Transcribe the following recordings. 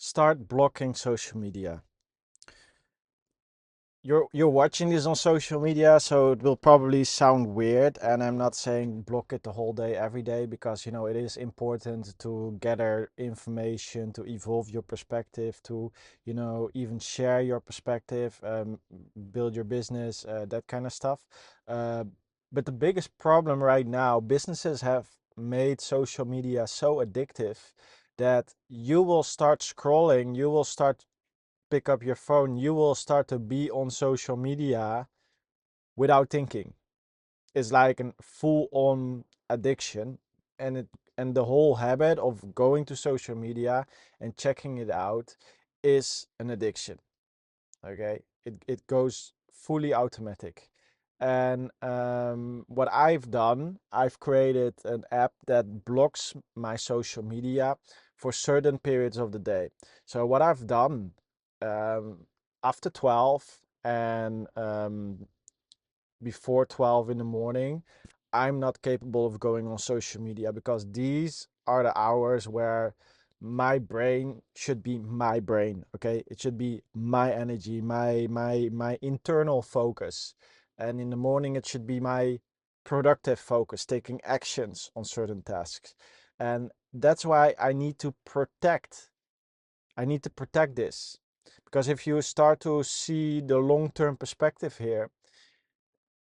Start blocking social media. You're watching this on social media, so it will probably sound weird, and I'm not saying block it the whole day every day, because it is important to gather information, to evolve your perspective, to even share your perspective, build your business, that kind of stuff. uh, but the biggest problem right now, businesses have made social media so addictive that you will start scrolling, you will start pick up your phone, you will start to be on social media without thinking. It's like a full-on addiction, and the whole habit of going to social media and checking it out is an addiction. Okay, it goes fully automatic. And what I've done, I've created an app that blocks my social media for certain periods of the day. So what I've done, um, after 12 and before 12 in the morning, I'm not capable of going on social media, because these are the hours where my brain should be my brain. Okay, it should be my energy, my internal focus. And in the morning it should be my productive focus, taking actions on certain tasks. And that's why I need to protect this, because if you start to see the long-term perspective here,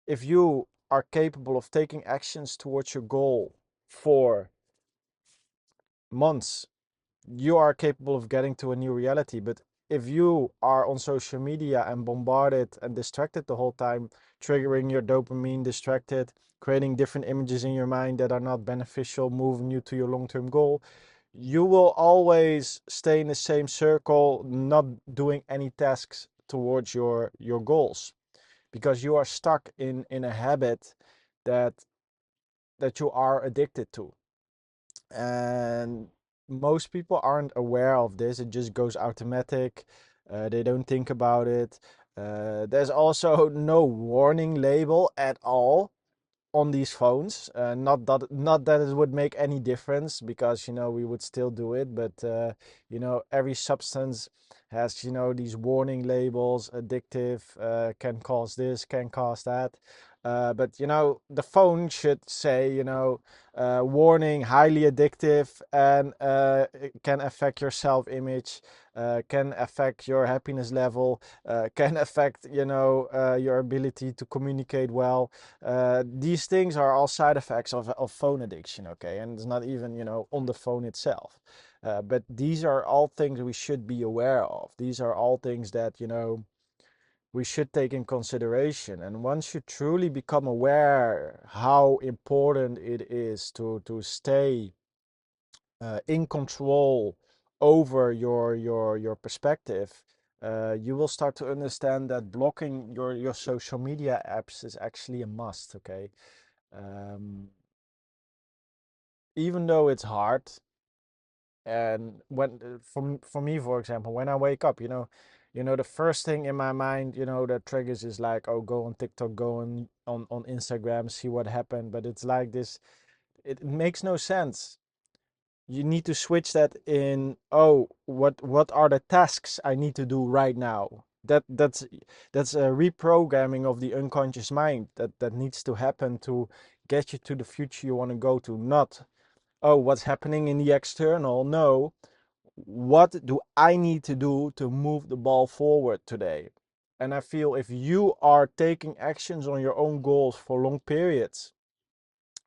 if you are capable of taking actions towards your goal for months, you are capable of getting to a new reality. But if you are on social media and bombarded and distracted the whole time, triggering your dopamine, distracted, creating different images in your mind that are not beneficial, moving you to your long-term goal, you will always stay in the same circle, not doing any tasks towards your goals, because you are stuck in a habit that you are addicted to. And most people aren't aware of this. It just goes automatic. They don't think about it. There's also no warning label at all on these phones. Not that it would make any difference, because we would still do it. But every substance has these warning labels: addictive, can cause this, can cause that. But the phone should say, warning, highly addictive, and it can affect your self-image, can affect your happiness level, can affect your ability to communicate well. These things are all side effects of phone addiction. Okay, and it's not even on the phone itself. But these are all things we should be aware of. These are all things that we should take in consideration. And once you truly become aware how important it is to stay in control over your perspective, you will start to understand that blocking your social media apps is actually a must. Okay, um, even though it's hard. And when for me, for example, when I wake up, the first thing in my mind, that triggers is like, oh, go on TikTok, go on Instagram, see what happened. But it's like this, it makes no sense. You need to switch that in. Oh, what are the tasks I need to do right now? That's a reprogramming of the unconscious mind that needs to happen to get you to the future you want to go to. Not, oh, what's happening in the external. No, what do I need to do to move the ball forward today? And I feel if you are taking actions on your own goals for long periods,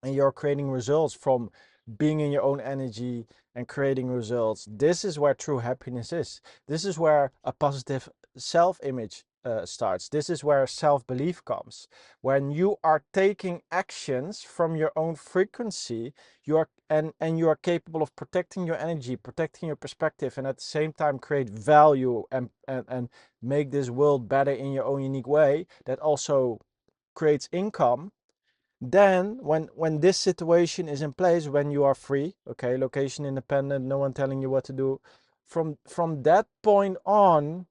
and you're creating results from being in your own energy and creating results, this is where true happiness is. This is where a positive self-image starts. This is where self-belief comes. When you are taking actions from your own frequency, you are and you are capable of protecting your energy, protecting your perspective, and at the same time create value and make this world better in your own unique way that also creates income. Then when this situation is in place, when you are free, okay, location independent, no one telling you what to do, from that point on,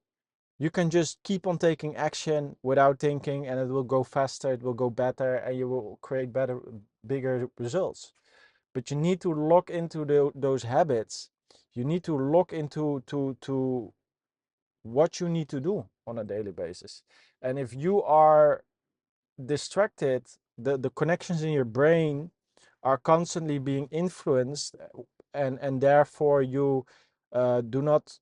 you can just keep on taking action without thinking, and it will go faster, it will go better, and you will create bigger results. But you need to lock into those habits. You need to look into to what you need to do on a daily basis. And if you are distracted, the connections in your brain are constantly being influenced, and therefore you do not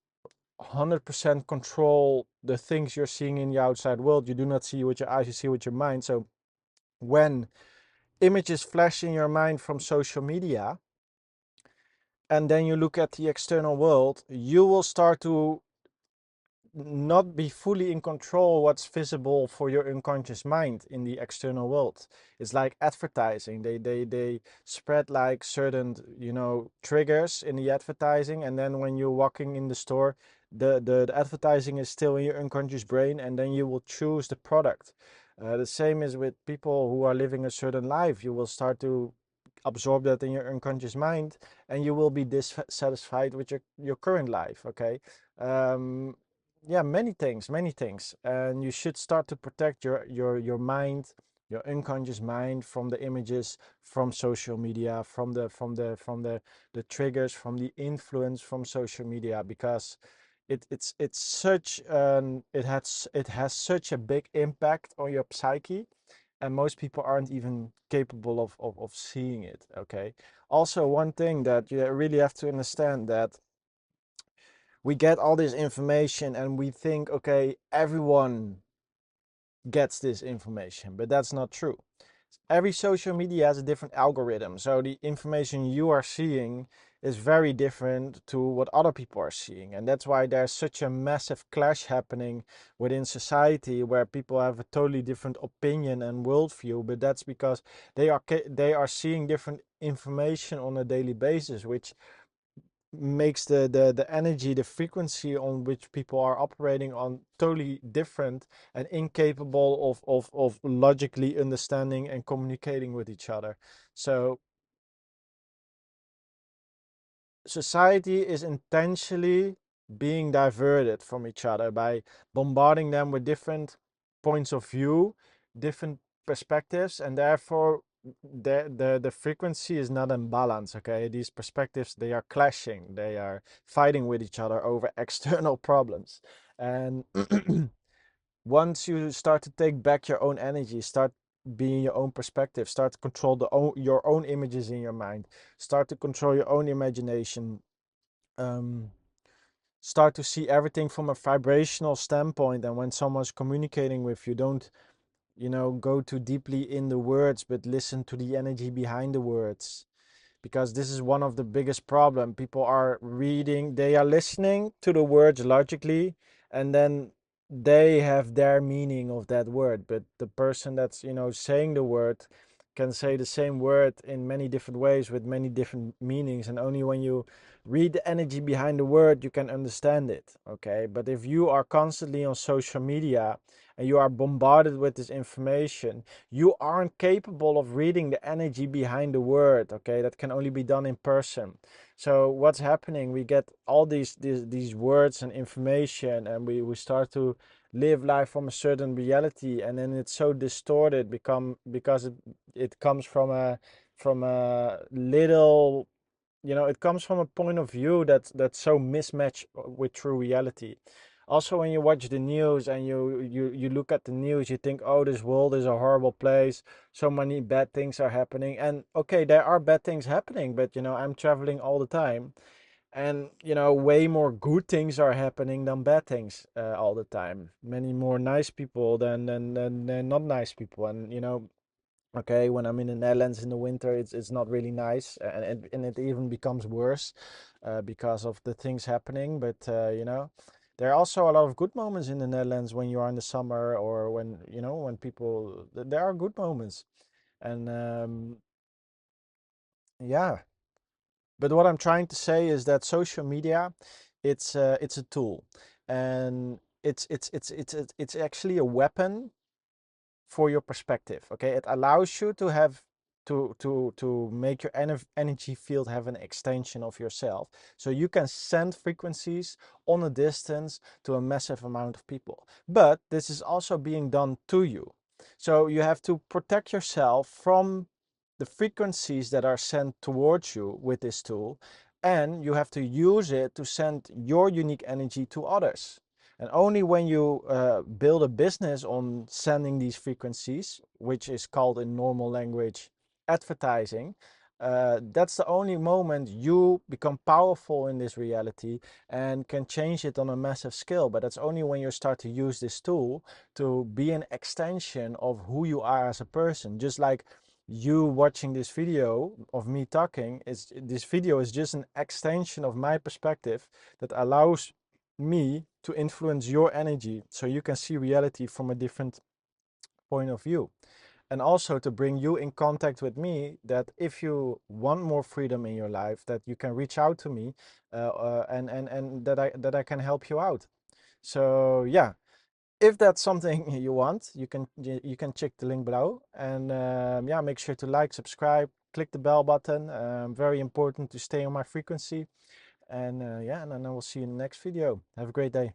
100% control the things you're seeing in the outside world. You do not see with your eyes, you see with your mind. So when images flash in your mind from social media, and then you look at the external world, you will start to not be fully in control what's visible for your unconscious mind in the external world. It's like advertising. They spread like certain, triggers in the advertising, and then when you're walking in the store, the advertising is still in your unconscious brain, and then you will choose the product. The same is with people who are living a certain life. You will start to absorb that in your unconscious mind, and you will be dissatisfied with your current life. Okay. um, yeah, many things, and you should start to protect your mind, your unconscious mind, from the images, from social media, from the triggers, from the influence from social media, because it's such it has such a big impact on your psyche, and most people aren't even capable of seeing it. Okay. Also, one thing that you really have to understand, that we get all this information and we think, okay, everyone gets this information, but that's not true. Every social media has a different algorithm, so the information you are seeing is very different to what other people are seeing, and that's why there's such a massive clash happening within society, where people have a totally different opinion and worldview. But that's because they are seeing different information on a daily basis, which makes the energy, the frequency on which people are operating on, totally different, and incapable of logically understanding and communicating with each other. So society is intentionally being diverted from each other by bombarding them with different points of view, different perspectives, and therefore the frequency is not in balance. Okay, these perspectives, they are clashing, they are fighting with each other over external problems. And once you start to take back your own energy, start being your own perspective, start to control your own images in your mind, start to control your own imagination, um, start to see everything from a vibrational standpoint. And when someone's communicating with you, don't, go too deeply in the words, but listen to the energy behind the words, because this is one of the biggest problem. People are reading, they are listening to the words logically, and then they have their meaning of that word. But the person that's, saying the word, can say the same word in many different ways with many different meanings, and only when you read the energy behind the word, you can understand it. Okay. But if you are constantly on social media and you are bombarded with this information, you aren't capable of reading the energy behind the word. Okay, that can only be done in person. So what's happening, we get all these words and information, and we start to live life from a certain reality, and then it's so distorted because it comes from a little, it comes from a point of view that's so mismatched with true reality. Also, when you watch the news and you look at the news, you think, oh, this world is a horrible place, so many bad things are happening. And okay, there are bad things happening, but I'm traveling all the time, and way more good things are happening than bad things all the time. Many more nice people than not nice people. And okay, when I'm in the Netherlands in the winter, it's not really nice, and it even becomes worse because of the things happening. But there are also a lot of good moments in the Netherlands when you are in the summer, or when people, there are good moments. And yeah, but what I'm trying to say is that social media, it's a tool, and it's actually a weapon for your perspective. Okay, it allows you to have to make your energy field have an extension of yourself, so you can send frequencies on a distance to a massive amount of people. But this is also being done to you, so you have to protect yourself from the frequencies that are sent towards you with this tool, and you have to use it to send your unique energy to others. And only when you build a business on sending these frequencies, which is called in normal language advertising, that's the only moment you become powerful in this reality and can change it on a massive scale. But that's only when you start to use this tool to be an extension of who you are as a person. Just like you watching this video of me talking, this video is just an extension of my perspective that allows me to influence your energy so you can see reality from a different point of view, and also to bring you in contact with me, that if you want more freedom in your life, that you can reach out to me, and that I can help you out. So yeah, if that's something you want, you can check the link below, and yeah, make sure to like, subscribe, click the bell button. Very important to stay on my frequency. And yeah, and then I will see you in the next video. Have a great day.